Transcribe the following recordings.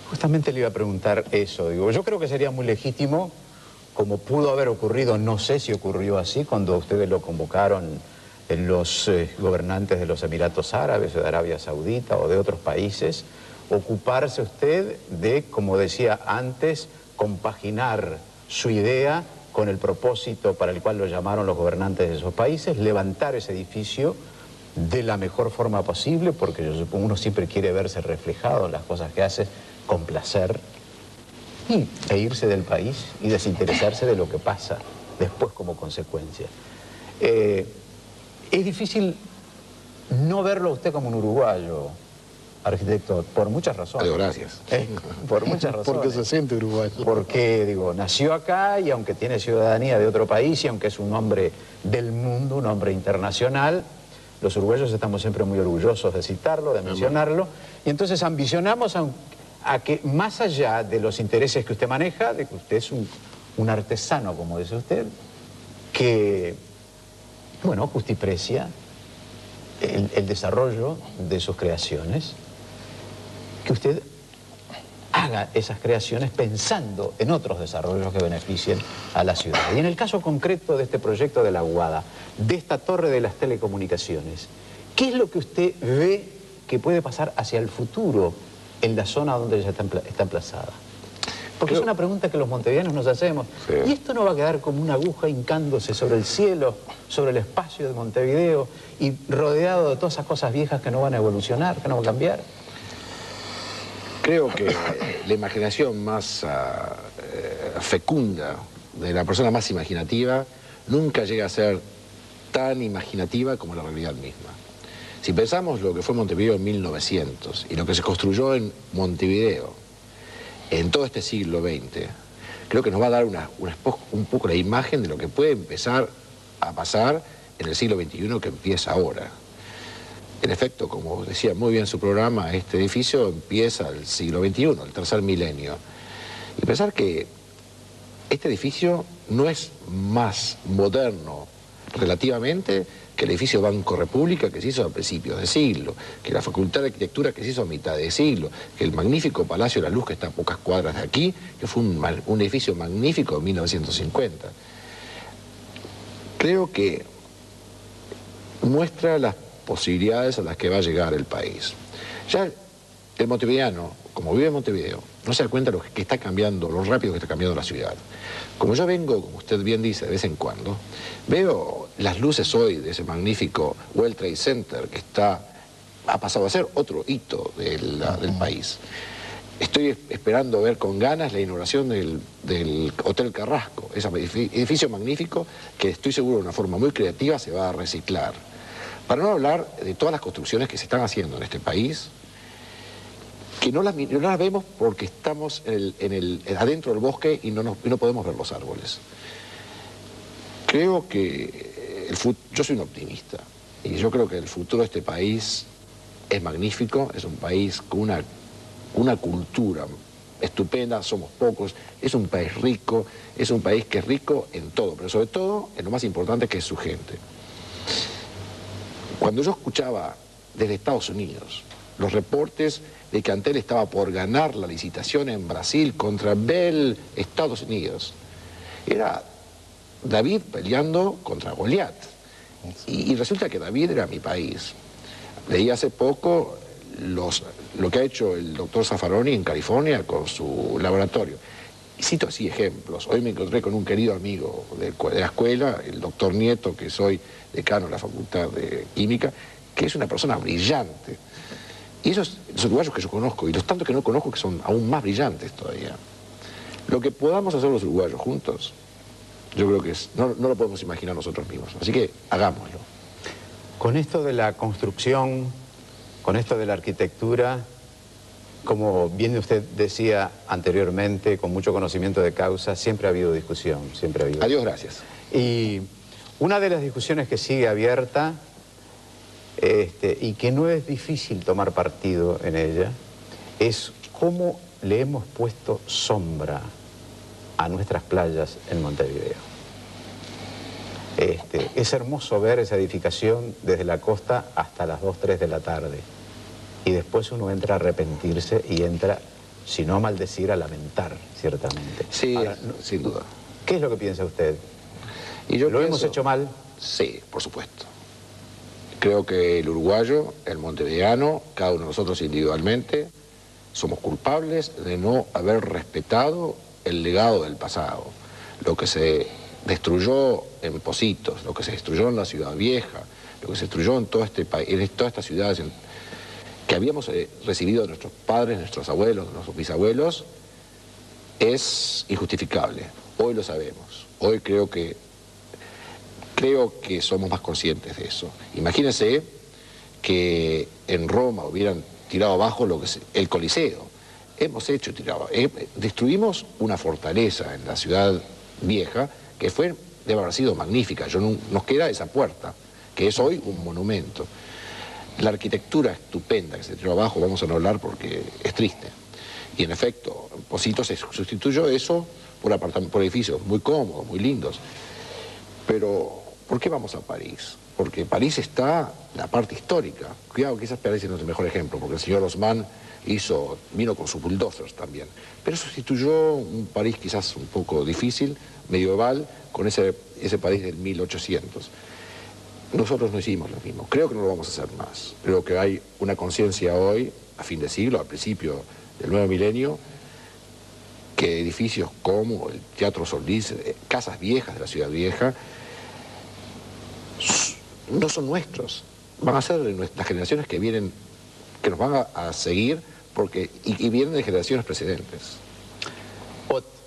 Justamente le iba a preguntar eso. Digo, yo creo que sería muy legítimo, como pudo haber ocurrido, no sé si ocurrió así, cuando ustedes lo convocaron en los gobernantes de los Emiratos Árabes o de Arabia Saudita o de otros países, ocuparse usted de, como decía antes, compaginar su idea con el propósito para el cual lo llamaron los gobernantes de esos países, levantar ese edificio de la mejor forma posible, porque yo supongo uno siempre quiere verse reflejado en las cosas que hace con placer, e irse del país y desinteresarse de lo que pasa después como consecuencia. Es difícil no verlo a usted como un uruguayo, arquitecto, por muchas razones. Adiós, gracias. Por muchas razones. Porque se siente uruguayo. Porque, digo, nació acá y aunque tiene ciudadanía de otro país y aunque es un hombre del mundo, un hombre internacional, los uruguayos estamos siempre muy orgullosos de citarlo, de mencionarlo, y entonces ambicionamos a que más allá de los intereses que usted maneja, de que usted es un artesano, como dice usted, que, bueno, justiprecia el desarrollo de sus creaciones, que usted haga esas creaciones pensando en otros desarrollos que beneficien a la ciudad. Y en el caso concreto de este proyecto de la Aguada, de esta torre de las telecomunicaciones, ¿qué es lo que usted ve que puede pasar hacia el futuro en la zona donde ella está emplazada? Porque es una pregunta que los montevideanos nos hacemos. Sí. ¿Y esto no va a quedar como una aguja hincándose sobre el cielo, sobre el espacio de Montevideo y rodeado de todas esas cosas viejas que no van a evolucionar, que no van a cambiar? Creo que la imaginación más fecunda de la persona más imaginativa nunca llega a ser tan imaginativa como la realidad misma. Si pensamos lo que fue Montevideo en 1900 y lo que se construyó en Montevideo en todo este siglo XX, creo que nos va a dar un poco la imagen de lo que puede empezar a pasar en el siglo XXI que empieza ahora. En efecto, como decía muy bien su programa, este edificio empieza el siglo XXI, el tercer milenio. Y pensar que este edificio no es más moderno relativamente que el edificio Banco República que se hizo a principios de siglo, que la Facultad de Arquitectura que se hizo a mitad de siglo, que el magnífico Palacio de la Luz que está a pocas cuadras de aquí, que fue un edificio magnífico de 1950. Creo que muestra las posibilidades a las que va a llegar el país. Ya el montevideano, como vive en Montevideo, no se da cuenta de lo que está cambiando, lo rápido que está cambiando la ciudad. Como yo vengo, como usted bien dice, de vez en cuando, veo las luces hoy de ese magnífico World Trade Center que ha pasado a ser otro hito del país. Estoy esperando ver con ganas la inauguración del Hotel Carrasco, ese edificio magnífico que estoy seguro de una forma muy creativa se va a reciclar. Para no hablar de todas las construcciones que se están haciendo en este país, que no las vemos porque estamos adentro del bosque y no podemos ver los árboles. Creo que yo soy un optimista y yo creo que el futuro de este país es magnífico, es un país con una cultura estupenda, somos pocos, es un país rico, es un país que es rico en todo, pero sobre todo en lo más importante que es su gente. Cuando yo escuchaba desde Estados Unidos los reportes de que Antel estaba por ganar la licitación en Brasil contra Bell, Estados Unidos, era David peleando contra Goliat. Y resulta que David era mi país. Leí hace poco lo que ha hecho el doctor Zaffaroni en California con su laboratorio. Y cito así ejemplos. Hoy me encontré con un querido amigo de la escuela, el doctor Nieto, que soy decano de la Facultad de Química, que es una persona brillante. Y esos uruguayos que yo conozco, y los tantos que no conozco que son aún más brillantes todavía. Lo que podamos hacer los uruguayos juntos, yo creo que no lo podemos imaginar nosotros mismos. Así que hagámoslo. Con esto de la construcción, con esto de la arquitectura, como bien usted decía anteriormente, con mucho conocimiento de causa, siempre ha habido discusión, siempre ha habido. Adiós, gracias. Y una de las discusiones que sigue abierta, y que no es difícil tomar partido en ella, es cómo le hemos puesto sombra a nuestras playas en Montevideo. Es hermoso ver esa edificación desde la costa hasta las 2, 3 de la tarde. Y después uno entra a arrepentirse y entra si no a maldecir, a lamentar, ciertamente. Sí, Ahora, sin duda. ¿Qué es lo que piensa usted? Y yo ¿Lo hemos hecho mal? Sí, por supuesto. Creo que el uruguayo, el montevideano, cada uno de nosotros individualmente, somos culpables de no haber respetado el legado del pasado. Lo que se destruyó en Pocitos, lo que se destruyó en la Ciudad Vieja, lo que se destruyó en todo este país, en todas estas ciudades que habíamos recibido de nuestros padres, nuestros abuelos, nuestros bisabuelos, es injustificable. Hoy lo sabemos. Hoy creo que somos más conscientes de eso. Imagínense que en Roma hubieran tirado abajo el Coliseo. Hemos hecho tirado. Destruimos una fortaleza en la Ciudad Vieja que debe haber sido magnífica. Nos queda esa puerta, que es hoy un monumento. La arquitectura estupenda que se tiró abajo, vamos a no hablar porque es triste. Y en efecto, Pocitos se sustituyó eso por edificios muy cómodos, muy lindos. Pero, ¿por qué vamos a París? Porque París está la parte histórica. Cuidado, quizás París no es el mejor ejemplo, porque el señor Haussmann vino con sus bulldozers también. Pero sustituyó un París quizás un poco difícil, medieval, con ese París del 1800. Nosotros no hicimos lo mismo. Creo que no lo vamos a hacer más. Creo que hay una conciencia hoy, a fin de siglo, al principio del nuevo milenio, que edificios como el Teatro Solís, casas viejas de la Ciudad Vieja, no son nuestros. Van a ser de las generaciones que vienen, que nos van a seguir, y vienen de generaciones precedentes.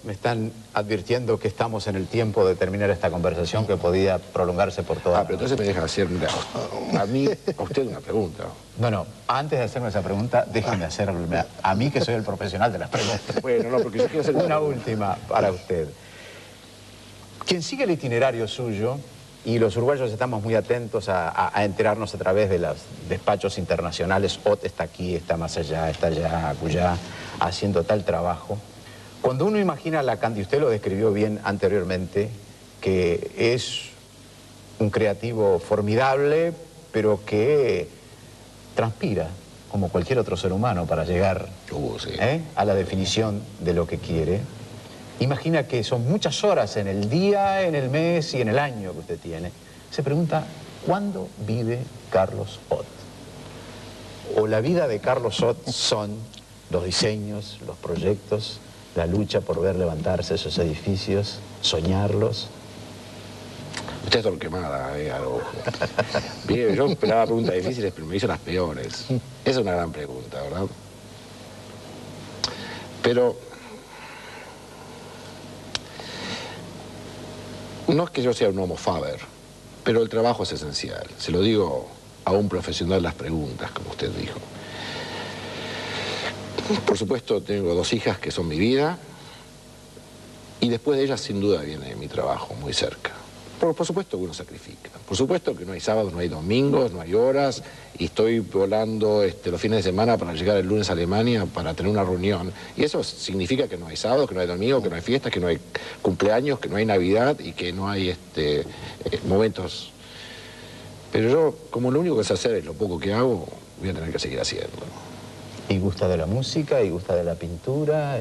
Me están advirtiendo que estamos en el tiempo de terminar esta conversación que podía prolongarse por toda la pero entonces me deja hacer a usted una pregunta. No, antes de hacerme esa pregunta, déjeme hacerme a mí, que soy el profesional de las preguntas. Bueno, no, porque yo quiero hacer una última para usted. Quien sigue el itinerario suyo, y los uruguayos estamos muy atentos a enterarnos a través de los despachos internacionales, Ott está aquí, está más allá, está allá, acullá, haciendo tal trabajo. Cuando uno imagina y usted lo describió bien anteriormente, que es un creativo formidable, pero que transpira, como cualquier otro ser humano, para llegar sí. A la definición de lo que quiere. Imagina que son muchas horas en el día, en el mes y en el año que usted tiene. Se pregunta, ¿cuándo vive Carlos Ott? ¿O la vida de Carlos Ott son los diseños, los proyectos, la lucha por ver levantarse esos edificios, soñarlos? Usted es torquemada, Araujo. Bien, yo esperaba preguntas difíciles, pero me hizo las peores. Esa es una gran pregunta, ¿verdad? Pero no es que yo sea un homo faber, pero el trabajo es esencial. Se lo digo a un profesional de las preguntas, como usted dijo. Por supuesto, tengo 2 hijas que son mi vida, y después de ellas, sin duda, viene mi trabajo muy cerca. Por supuesto que uno sacrifica. Por supuesto que no hay sábados, no hay domingos, no hay horas, y estoy volando los fines de semana para llegar el lunes a Alemania para tener una reunión. Y eso significa que no hay sábado, que no hay domingo, que no hay fiestas, que no hay cumpleaños, que no hay Navidad y que no hay momentos. Pero yo, como lo único que sé hacer es lo poco que hago, voy a tener que seguir haciendo. Y gusta de la música, y gusta de la pintura,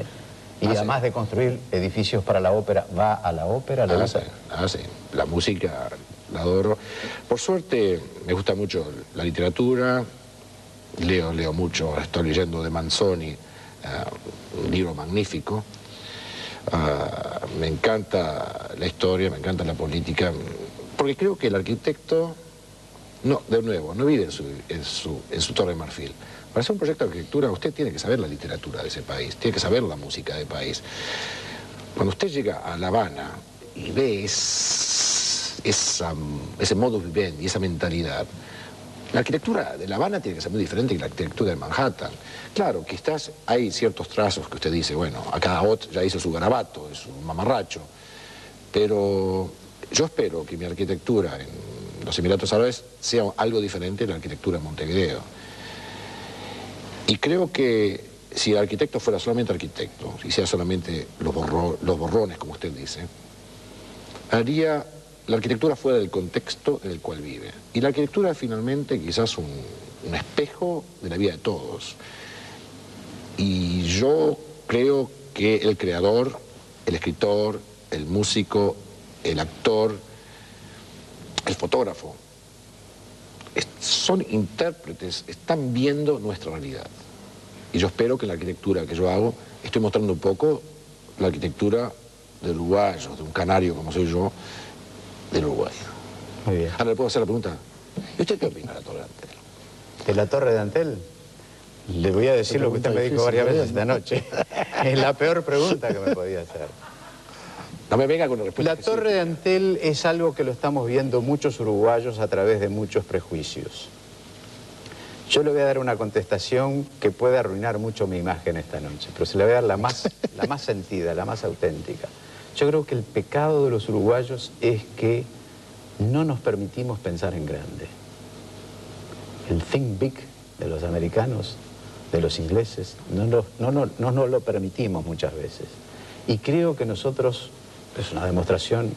y además sí. de construir edificios para la ópera, ¿va a la ópera? ¿Le gusta? Sí. La música la adoro. Por suerte me gusta mucho la literatura, leo mucho, estoy leyendo de Manzoni, un libro magnífico. Me encanta la historia, me encanta la política, porque creo que el arquitecto, no vive en su Torre de Marfil. Para hacer un proyecto de arquitectura usted tiene que saber la literatura de ese país, tiene que saber la música del país. Cuando usted llega a La Habana y ve ese modus vivendi, esa mentalidad, la arquitectura de La Habana tiene que ser muy diferente que la arquitectura de Manhattan. Claro, quizás hay ciertos trazos que usted dice, bueno, acá Ott ya hizo su garabato, es un mamarracho, pero yo espero que mi arquitectura en los Emiratos Árabes sea algo diferente de la arquitectura en Montevideo. Y creo que si el arquitecto fuera solamente arquitecto, y sea solamente los borrones, como usted dice, haría la arquitectura fuera del contexto en el cual vive. Y la arquitectura finalmente quizás un espejo de la vida de todos. Y yo creo que el creador, el escritor, el músico, el actor, el fotógrafo, son intérpretes, están viendo nuestra realidad. Y yo espero que en la arquitectura que yo hago, estoy mostrando un poco la arquitectura del uruguayo, de un canario como soy yo, del Uruguay. Muy bien. Ahora le puedo hacer la pregunta, ¿y usted qué opina de la Torre de Antel? ¿De la Torre de Antel? Le voy a decir lo que usted me dijo varias veces esta noche. Es la peor pregunta que me podía hacer. No me venga con la respuesta. La Torre de Antel es algo que lo estamos viendo muchos uruguayos a través de muchos prejuicios. Yo le voy a dar una contestación que puede arruinar mucho mi imagen esta noche, pero se le voy a dar la más sentida, la más auténtica. Yo creo que el pecado de los uruguayos es que no nos permitimos pensar en grande. El think big de los americanos, de los ingleses, no nos lo permitimos muchas veces. Y creo que nosotros, es una demostración,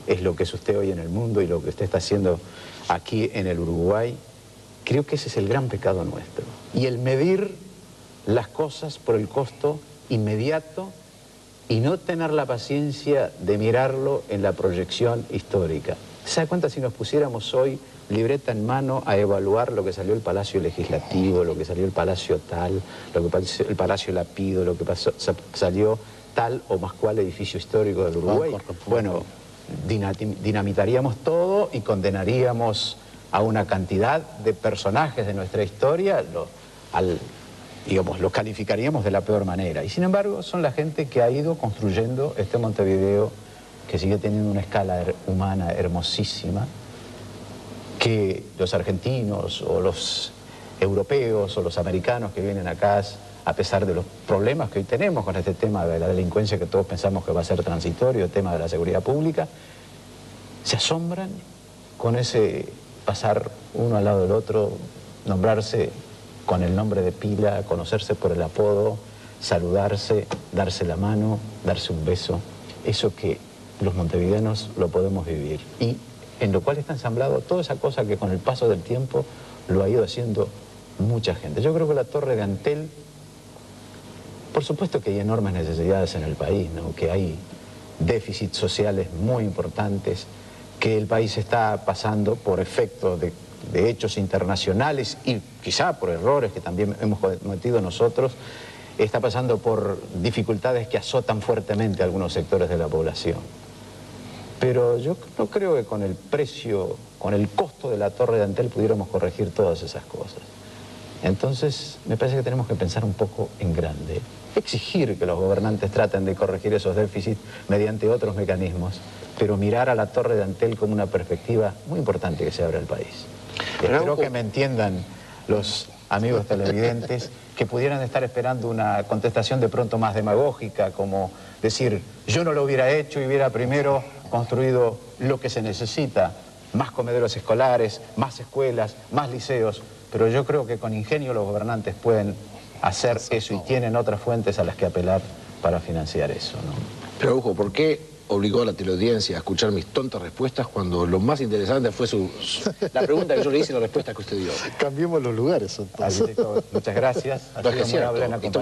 es lo que es usted hoy en el mundo y lo que usted está haciendo aquí en el Uruguay, creo que ese es el gran pecado nuestro. Y el medir las cosas por el costo inmediato y no tener la paciencia de mirarlo en la proyección histórica. ¿Se da cuenta si nos pusiéramos hoy libreta en mano a evaluar lo que salió el Palacio Legislativo, lo que salió el Palacio tal, lo que el Palacio Lapido, lo que salió tal o más cual edificio histórico del Uruguay? Bueno, dinamitaríamos todo y condenaríamos a una cantidad de personajes de nuestra historia, digamos, los calificaríamos de la peor manera. Y sin embargo, son la gente que ha ido construyendo este Montevideo, que sigue teniendo una escala humana hermosísima, que los argentinos o los europeos o los americanos que vienen acá, a pesar de los problemas que hoy tenemos con este tema de la delincuencia que todos pensamos que va a ser transitorio, el tema de la seguridad pública, se asombran con ese pasar uno al lado del otro, nombrarse con el nombre de pila, conocerse por el apodo, saludarse, darse la mano, darse un beso. Eso que los montevideanos lo podemos vivir. Y en lo cual está ensamblado toda esa cosa que con el paso del tiempo lo ha ido haciendo mucha gente. Yo creo que la Torre de Antel, por supuesto que hay enormes necesidades en el país, ¿no? Que hay déficits sociales muy importantes, que el país está pasando por efectos de hechos internacionales y quizá por errores que también hemos cometido nosotros, está pasando por dificultades que azotan fuertemente a algunos sectores de la población. Pero yo no creo que con el precio, con el costo de la Torre de Antel pudiéramos corregir todas esas cosas. Entonces, me parece que tenemos que pensar un poco en grande. Exigir que los gobernantes traten de corregir esos déficits mediante otros mecanismos, pero mirar a la Torre de Antel como una perspectiva muy importante que se abre al país. Espero que me entiendan los amigos televidentes que pudieran estar esperando una contestación de pronto más demagógica, como decir, yo no lo hubiera hecho y hubiera primero construido lo que se necesita, más comederos escolares, más escuelas, más liceos, pero yo creo que con ingenio los gobernantes pueden hacer eso y tienen otras fuentes a las que apelar para financiar eso, ¿no? Pero, ojo, ¿por qué obligó a la teleaudiencia a escuchar mis tontas respuestas cuando lo más interesante fue la pregunta que yo le hice y la respuesta que usted dio? Cambiemos los lugares, entonces. Muchas gracias. No, es cierto.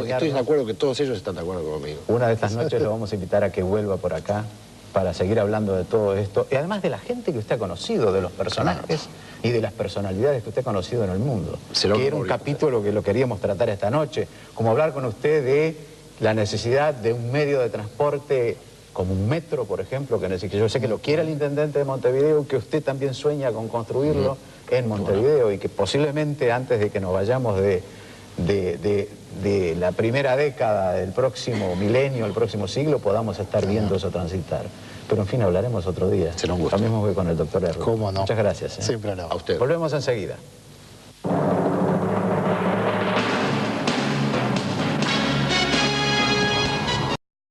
Estoy de acuerdo que todos ellos están de acuerdo conmigo. Una de estas noches lo vamos a invitar a que vuelva por acá para seguir hablando de todo esto, y además de la gente que usted ha conocido, de los personajes y de las personalidades que usted ha conocido en el mundo. Que era un capítulo que lo queríamos tratar esta noche, como hablar con usted de la necesidad de un medio de transporte como un metro, por ejemplo, que yo sé que lo quiere el intendente de Montevideo, que usted también sueña con construirlo en Montevideo y que posiblemente antes de que nos vayamos de la primera década del próximo milenio, el próximo siglo, podamos estar viendo eso transitar. Pero en fin, hablaremos otro día. Será un gusto. Lo mismo que con el doctor Erro. ¿Cómo no? Muchas gracias. Siempre no. A usted. Volvemos enseguida.